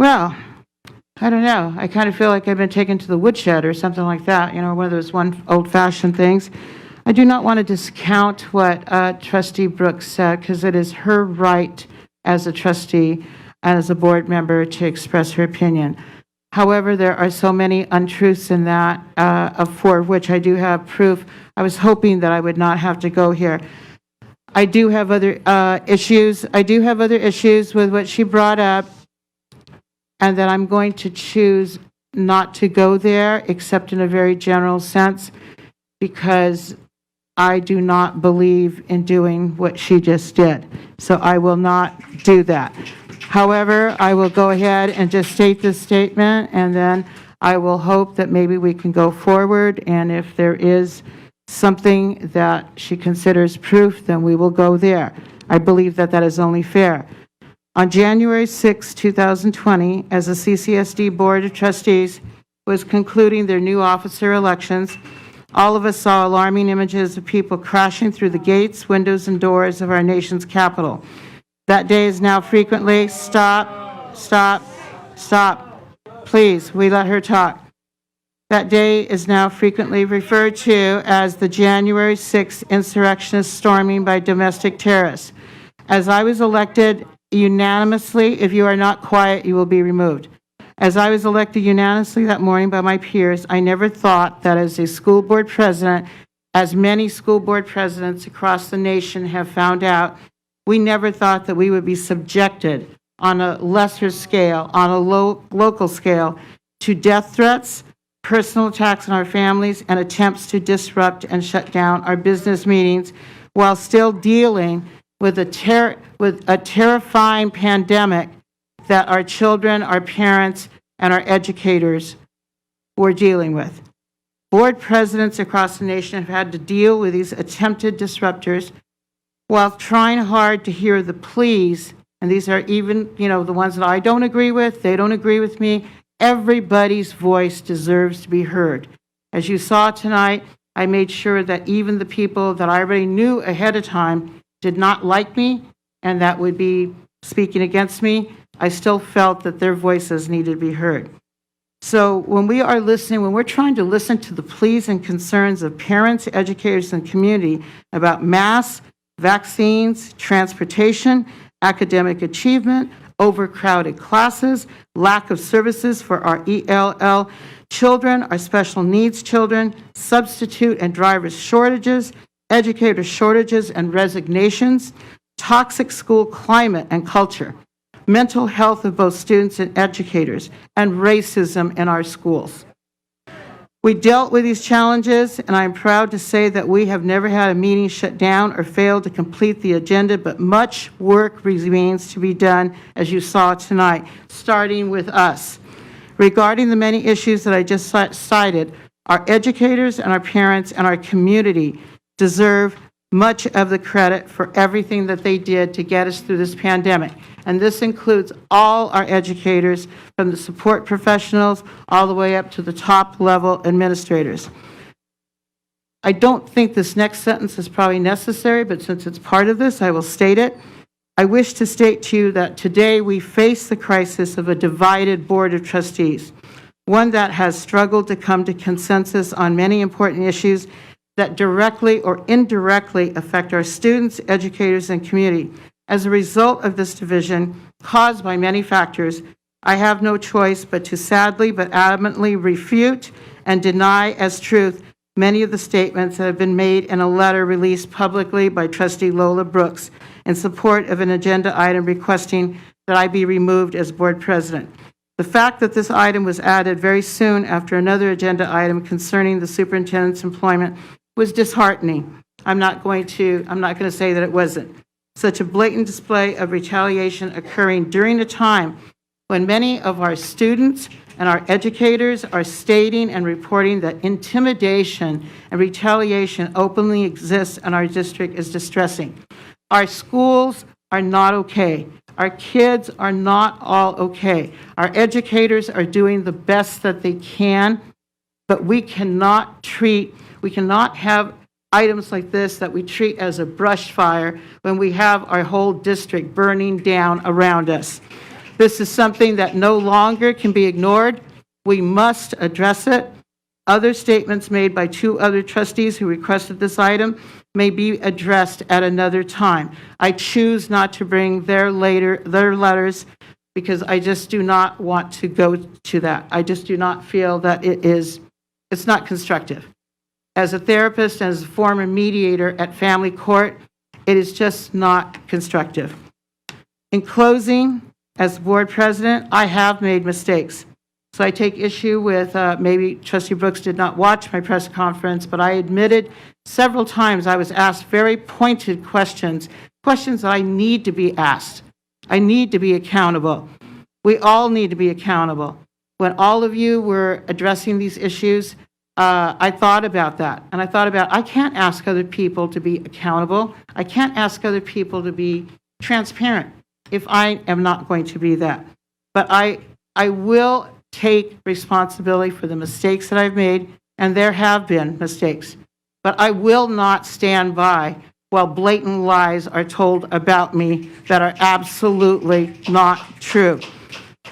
Well, I don't know. I kind of feel like I've been taken to the woodshed or something like that, you know, one of those old-fashioned things. I do not want to discount what Trustee Brooks said, because it is her right as a trustee and as a board member to express her opinion. However, there are so many untruths in that, for which I do have proof. I was hoping that I would not have to go here. I do have other issues. I do have other issues with what she brought up, and that I'm going to choose not to go there, except in a very general sense, because I do not believe in doing what she just did. So I will not do that. However, I will go ahead and just state this statement, and then I will hope that maybe we can go forward, and if there is something that she considers proof, then we will go there. I believe that that is only fair. On January 6, 2020, as the CCSD Board of Trustees was concluding their new officer elections, all of us saw alarming images of people crashing through the gates, windows, and doors of our nation's capital. That day is now frequently, stop, please, we let her talk. That day is now frequently referred to as the January 6th insurrectionist storming by domestic terrorists. As I was elected unanimously, if you are not quiet, you will be removed. As I was elected unanimously that morning by my peers, I never thought that as a school board president, as many school board presidents across the nation have found out, we never thought that we would be subjected on a lesser scale, on a local scale, to death threats, personal attacks on our families, and attempts to disrupt and shut down our business meetings while still dealing with a terrifying pandemic that our children, our parents, and our educators were dealing with. Board presidents across the nation have had to deal with these attempted disruptors while trying hard to hear the pleas, and these are even, you know, the ones that I don't agree with, they don't agree with me. Everybody's voice deserves to be heard. As you saw tonight, I made sure that even the people that I already knew ahead of time did not like me and that would be speaking against me, I still felt that their voices needed to be heard. So when we are listening, when we're trying to listen to the pleas and concerns of parents, educators, and community about masks, vaccines, transportation, academic achievement, overcrowded classes, lack of services for our ELL children, our special needs children, substitute and driver shortages, educator shortages and resignations, toxic school climate and culture, mental health of both students and educators, and racism in our schools. We dealt with these challenges, and I'm proud to say that we have never had a meeting shut down or failed to complete the agenda, but much work remains to be done, as you saw tonight, starting with us. Regarding the many issues that I just cited, our educators and our parents and our community deserve much of the credit for everything that they did to get us through this pandemic. And this includes all our educators, from the support professionals all the way up to the top level administrators. I don't think this next sentence is probably necessary, but since it's part of this, I will state it. I wish to state to you that today we face the crisis of a divided board of trustees, one that has struggled to come to consensus on many important issues that directly or indirectly affect our students, educators, and community. As a result of this division, caused by many factors, I have no choice but to sadly but adamantly refute and deny as truth many of the statements that have been made in a letter released publicly by Trustee Lola Brooks in support of an agenda item requesting that I be removed as board president. The fact that this item was added very soon after another agenda item concerning the superintendent's employment was disheartening. I'm not going to say that it wasn't. Such a blatant display of retaliation occurring during a time when many of our students and our educators are stating and reporting that intimidation and retaliation openly exists in our district is distressing. Our schools are not okay. Our kids are not all okay. Our educators are doing the best that they can, but we cannot have items like this that we treat as a brush fire when we have our whole district burning down around us. This is something that no longer can be ignored. We must address it. Other statements made by 2 other trustees who requested this item may be addressed at another time. I choose not to bring their letters because I just do not want to go to that. I just do not feel that it's not constructive. As a therapist, as a former mediator at family court, it is just not constructive. In closing, as board president, I have made mistakes. So I take issue with, maybe Trustee Brooks did not watch my press conference, but I admitted several times I was asked very pointed questions that I need to be asked. I need to be accountable. We all need to be accountable. When all of you were addressing these issues, I thought about that. And I thought about, I can't ask other people to be accountable. I can't ask other people to be transparent if I am not going to be that. But I will take responsibility for the mistakes that I've made, and there have been mistakes. But I will not stand by while blatant lies are told about me that are absolutely not true.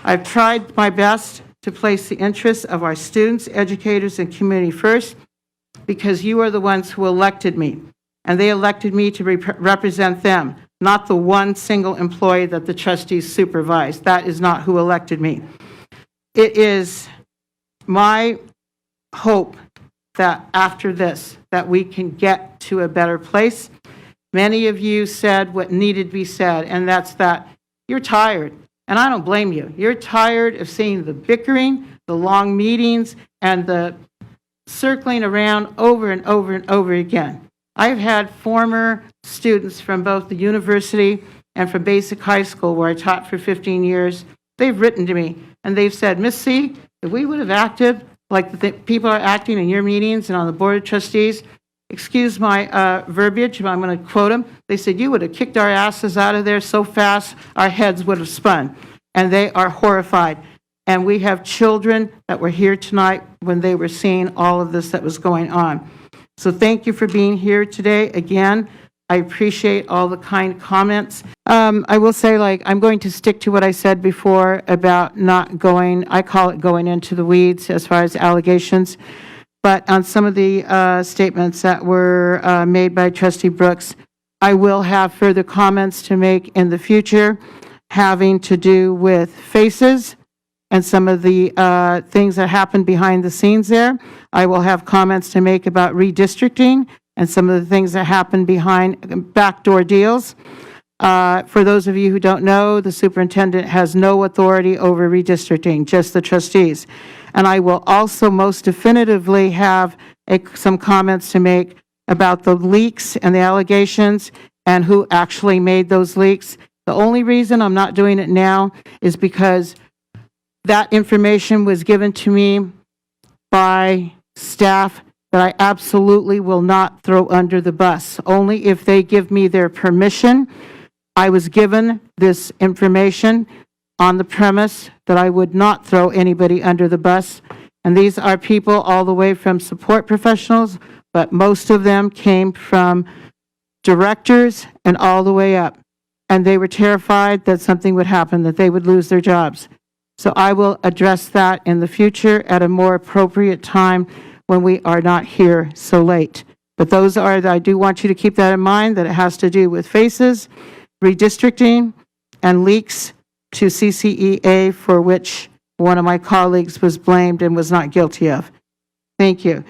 I've tried my best to place the interests of our students, educators, and community first because you are the ones who elected me, and they elected me to represent them, not the one single employee that the trustees supervise. That is not who elected me. It is my hope that after this, that we can get to a better place. Many of you said what needed to be said, and that's that you're tired. And I don't blame you. You're tired of seeing the bickering, the long meetings, and the circling around over and over and over again. I've had former students from both the university and from basic high school, where I taught for 15 years. They've written to me, and they've said, Miss C, if we would have acted like the people are acting in your meetings and on the Board of Trustees, excuse my verbiage, but I'm going to quote them. They said, you would have kicked our asses out of there so fast, our heads would have spun. And they are horrified. And we have children that were here tonight when they were seeing all of this that was going on. So thank you for being here today. Again, I appreciate all the kind comments. I will say, I'm going to stick to what I said before about not going, I call it going into the weeds as far as allegations. But on some of the statements that were made by Trustee Brooks, I will have further comments to make in the future having to do with faces and some of the things that happened behind the scenes there. I will have comments to make about redistricting and some of the things that happened behind backdoor deals. For those of you who don't know, the superintendent has no authority over redistricting, just the trustees. And I will also most definitively have some comments to make about the leaks and the allegations and who actually made those leaks. The only reason I'm not doing it now is because that information was given to me by staff that I absolutely will not throw under the bus, only if they give me their permission. I was given this information on the premise that I would not throw anybody under the bus. And these are people all the way from support professionals, but most of them came from directors and all the way up. And they were terrified that something would happen, that they would lose their jobs. So I will address that in the future at a more appropriate time when we are not here so late. But those are, I do want you to keep that in mind, that it has to do with faces, redistricting, and leaks to CCEA, for which one of my colleagues was blamed and was not guilty of. Thank you.